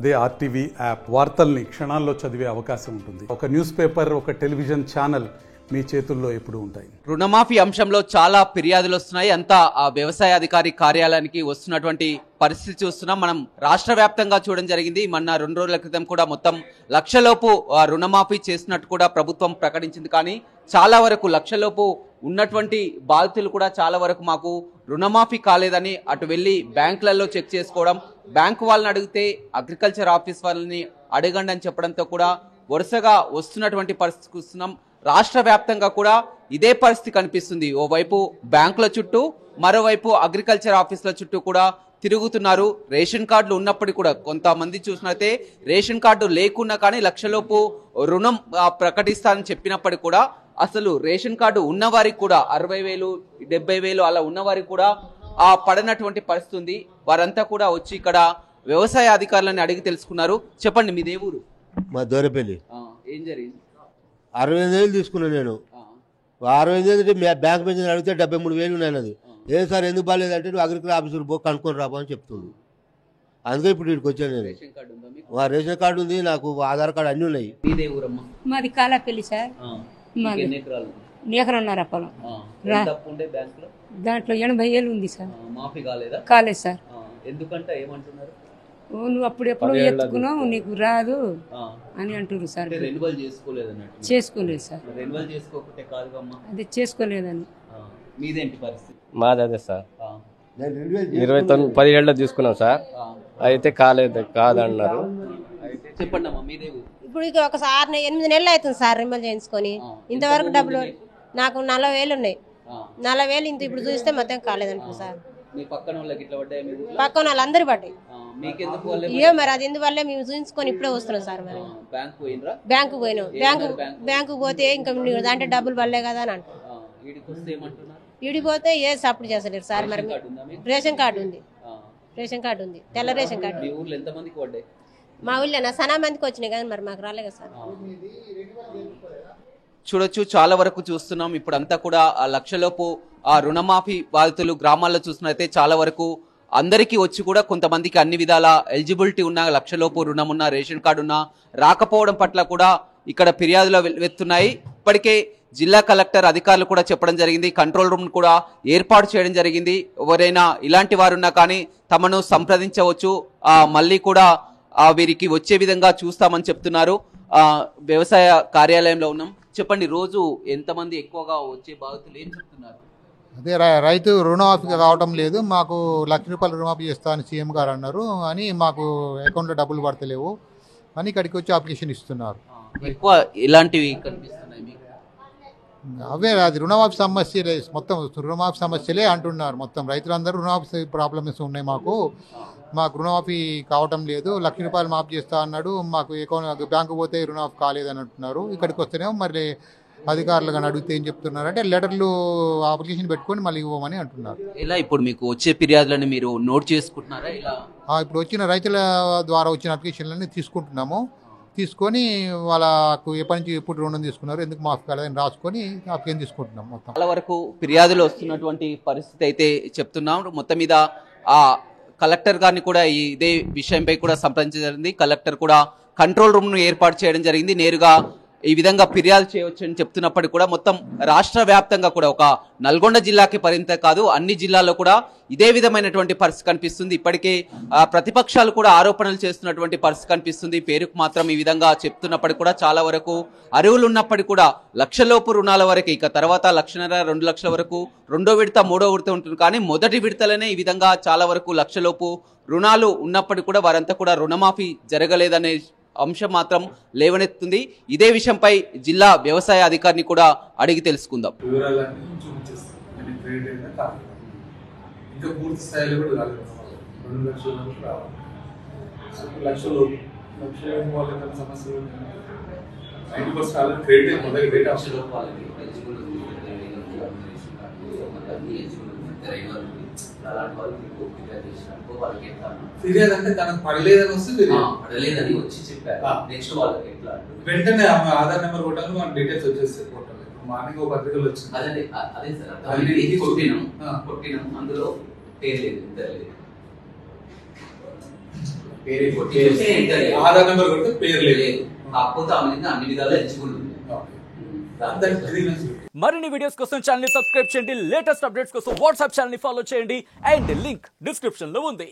అదే RTV app వార్తల్ని క్షణాల్లో చదివే అవకాశం ఉంటుంది. ఒక న్యూస్ పేపర్, ఒక టెలివిజన్ ఛానల్ మీ చేతుల్లో ఎప్పుడు ఉంటాయి. రుణమాఫీ అంశంలో చాలా ఫిర్యాదులు వస్తున్నాయి. అంతా ఆ వ్యవసాయ అధికారి కార్యాలయానికి వస్తున్నటువంటి పరిస్థితి చూస్తున్నాం. మనం రాష్ట్ర వ్యాప్తంగా చూడడం జరిగింది. మొన్న 2 రోజుల క్రితం కూడా మొత్తం లక్షలోపు రుణమాఫీ చేసినట్టు కూడా ప్రభుత్వం ప్రకటించింది. కానీ చాలా వరకు లక్షలోపు ఉన్నటువంటి బాధితులు కూడా చాలా వరకు మాకు రుణమాఫీ కాలేదని అటు వెళ్ళి బ్యాంకులలో చెక్ చేసుకోవడం, బ్యాంకు వాళ్ళని అడిగితే అగ్రికల్చర్ ఆఫీస్ వాళ్ళని అడగండి అని చెప్పడంతో కూడా వరుసగా వస్తున్నటువంటి పరిస్థితి చూస్తున్నాం. రాష్ట్ర వ్యాప్తంగా కూడా ఇదే పరిస్థితి కనిపిస్తుంది. ఓవైపు బ్యాంకుల చుట్టూ, మరోవైపు అగ్రికల్చర్ ఆఫీసుల చుట్టూ కూడా తిరుగుతున్నారు. రేషన్ కార్డులు ఉన్నప్పటికీ కూడా కొంతమంది చూసినట్లయితే రేషన్ కార్డు లేకున్నా కానీ లక్షలోపు రుణం ప్రకటిస్తానని చెప్పినప్పటికీ కూడా అసలు రేషన్ కార్డు ఉన్నవారికి కూడా 60,000, 70,000 అలా ఉన్నవారికి కూడా పడనటువంటి పరిస్థితి ఉంది. వారంతా కూడా వచ్చి ఇక్కడ వ్యవసాయ అధికారులను అడిగి తెలుసుకున్నారు. చెప్పండి, మీదే ఊరు? మా దొరపల్లి. ఏం జరిగింది? 65,000 తీసుకున్నాను నేను. 65,000 అంటే బ్యాంక్ పెన్షన్ అడిగితే 73,000 ఉన్నాయి. అది ఏ సార్ ఎందుకు బాగాలేదంటే నువ్వు అగ్రికల్చర్ ఆఫీసర్ పో కనుక్కొని రాబో అని చెప్తుంది. అందుకే ఇప్పుడు ఇక్కడికి వచ్చాను నేను. రేషన్ కార్డు ఉంది, నాకు ఆధార్ కార్డు అన్నీ ఉన్నాయి. మాది కాలాపల్లి సార్. ఎకరన్నర పొలం. దాంట్లో 80,000 ఉంది సార్. మాఫీ కాలేదా? కాలేదు సార్. ఎందుకంటే ఏమంటున్నారు? నువ్వు అప్పుడు ఎప్పుడు ఎత్తుకున్నావు, నీకు రాదు అని అంటున్నారు సార్. చేసుకోలేదు సార్. అదే చేసుకోలేదని. మీదేంటి పరిస్థితి? మాది అదే సార్. 10 ఏళ్ళ తీసుకున్నాం సార్. అయితే కాదన్నారు. చెప్పండి అమ్మా, మీదే ఊరు? ఇప్పుడు ఒక 8 నెలలు అవుతుంది సార్ రిమల్ చేయించుకొని. ఇంతవరకు డబ్బులు నాకు 40,000 ఉన్నాయి. 40,000 ఇంత ఇప్పుడు చూస్తే మొత్తం కాలేదంటారు సార్. పక్కన వాళ్ళందరూ పడ్డాయి. ఏమో మరి అది ఎందువల్ల మేము చూపించుకొని ఇప్పుడే వస్తున్నాం సార్. మరి బ్యాంకు పోయినాం. బ్యాంకు పోతే ఇంకా దాంట్లో డబ్బులు పడలే కదా అని అంటారు. ఈడిపోతే ఏ సపోర్ట్ చేస్తలేరు సార్. మరి రేషన్ కార్డు ఉంది, తెల్ల రేషన్ కార్డు. మా ఊళ్ళో సనా మందికి వచ్చినాయి కానీ మరి మాకు రాలే కదా సార్. చూడొచ్చు, చాలా వరకు చూస్తున్నాం. ఇప్పుడు అంతా కూడా ఆ లక్షలోపు ఆ రుణమాఫీ బాధితులు గ్రామాల్లో చూసినట్లయితే చాలా వరకు అందరికీ వచ్చి కూడా కొంతమందికి అన్ని విధాల ఎలిజిబిలిటీ ఉన్న, లక్షలోపు రుణం ఉన్న, రేషన్ కార్డు ఉన్న రాకపోవడం పట్ల కూడా ఇక్కడ ఫిర్యాదులు వెళ్తున్నాయి. ఇప్పటికే జిల్లా కలెక్టర్ అధికారులు కూడా చెప్పడం జరిగింది. కంట్రోల్ రూమ్ కూడా ఏర్పాటు చేయడం జరిగింది. ఎవరైనా ఇలాంటి వారున్నా కానీ తమను సంప్రదించవచ్చు. మళ్ళీ కూడా వీరికి వచ్చే విధంగా చూస్తామని చెప్తున్నారు. వ్యవసాయ కార్యాలయంలో ఉన్నాం. చెప్పండి, రోజు ఎంతమంది ఎక్కువగా వచ్చే బాధితులు ఏం చెప్తున్నారు? అదే రైతు రుణమాఫీ కావడం లేదు, మాకు ₹1,00,000 రుణమాఫీ చేస్తా అని సీఎం గారు అన్నారు అని, మాకు అకౌంట్లో డబ్బులు పడతలేవు అని ఇక్కడికి వచ్చి అప్లికేషన్ ఇస్తున్నారు. ఎక్కువ ఇలాంటివి కనిపిస్తున్నాయి మీకు? అవే అది రుణమాఫీ సమస్యలే, మొత్తం రుణమాఫీ సమస్యలే అంటున్నారు. మొత్తం రైతులందరూ రుణమాఫీ ప్రాబ్లమ్స్ ఉన్నాయి, మాకు రుణమాఫీ కావటం లేదు, ₹1,00,000 మాఫీ చేస్తా అన్నాడు, మాకు అకౌంట్ బ్యాంకు పోతే రుణమాఫీ కాలేదని అంటున్నారు. ఇక్కడికి వస్తేనేమో మరి అధికారులు కానీ అడిగితే ఏం చెప్తున్నారు అంటే లెటర్లు అప్లికేషన్ పెట్టుకొని మళ్ళీ ఇవ్వమని అంటున్నారు. ఇలా ఇప్పుడు మీకు వచ్చే ఫిర్యాదులని మీరు నోట్ చేసుకుంటున్నారా? ఇలా ఇప్పుడు వచ్చిన రైతుల ద్వారా వచ్చిన అప్లికేషన్లన్నీ తీసుకొని వాళ్ళకు ఎప్పటి నుంచి ఎప్పుడు రుణం తీసుకున్నారు, ఎందుకు మాఫీ కాలేదని రాసుకొని అప్లికేషన్ తీసుకుంటున్నాం. మొత్తం చాలా వరకు ఫిర్యాదులు వస్తున్నటువంటి పరిస్థితి అయితే చెప్తున్నాం. మొత్తం మీద కలెక్టర్ గారిని కూడా ఇదే విషయంపై కూడా సంప్రదించడం జరిగింది. కలెక్టర్ కూడా కంట్రోల్ రూమ్ ను ఏర్పాటు చేయడం జరిగింది. నేరుగా ఈ విధంగా ఫిర్యాదు చేయవచ్చు అని చెప్తున్నప్పటికీ కూడా మొత్తం రాష్ట్ర వ్యాప్తంగా కూడా ఒక నల్గొండ జిల్లాకి పరిమితం కాదు, అన్ని జిల్లాల్లో కూడా ఇదే విధమైనటువంటి పరిస్థితి కనిపిస్తుంది. ఇప్పటికే ప్రతిపక్షాలు కూడా ఆరోపణలు చేస్తున్నటువంటి పరిస్థితి కనిపిస్తుంది. పేరుకు మాత్రం ఈ విధంగా చెప్తున్నప్పటికీ కూడా చాలా వరకు అరువులు ఉన్నప్పటికీ కూడా లక్షలోపు రుణాల వరకు, ఇక తర్వాత 1,50,000, 2 లక్షల వరకు రెండో విడత, మూడో విడత ఉంటుంది. కానీ మొదటి విడతలనే ఈ విధంగా చాలా వరకు లక్షలోపు రుణాలు ఉన్నప్పటికీ కూడా వారంతా కూడా రుణమాఫీ జరగలేదనే అంశం మాత్రం లేవనెత్తుంది. ఇదే విషయంపై జిల్లా వ్యవసాయ అధికారిని కూడా అడిగి తెలుసుకుందాం. ఫిర్యాదు అంటే తనకు పడలేదని వస్తే పడలేదని వచ్చి చెప్పారు. నెక్స్ట్ వాళ్ళకి ఎట్లా వెంటనే ఆధార్ నెంబర్ కొట్టాలి, మన డీటెయిల్స్ వచ్చేస్తాయి. మార్నింగ్ పత్రికలు వచ్చింది. అదే సార్ కొట్టినాం అందులో పేరు లేదు, ఇద్దరు లేదు. ఆధార్ నెంబర్ కొడితే పేరు లేదు, కాకపోతే ఆమె అన్ని విధాలు ఎలిజిబుల్ ఉంది. మరిన్ని వీడియోస్ కోసం ఛానల్ ని సబ్స్క్రైబ్ చేయండి, లేటెస్ట్ అప్డేట్స్ కోసం వాట్సాప్ ఛానల్ ని ఫాలో చేయండి అండ్ లింక్ డిస్క్రిప్షన్ లో ఉంది.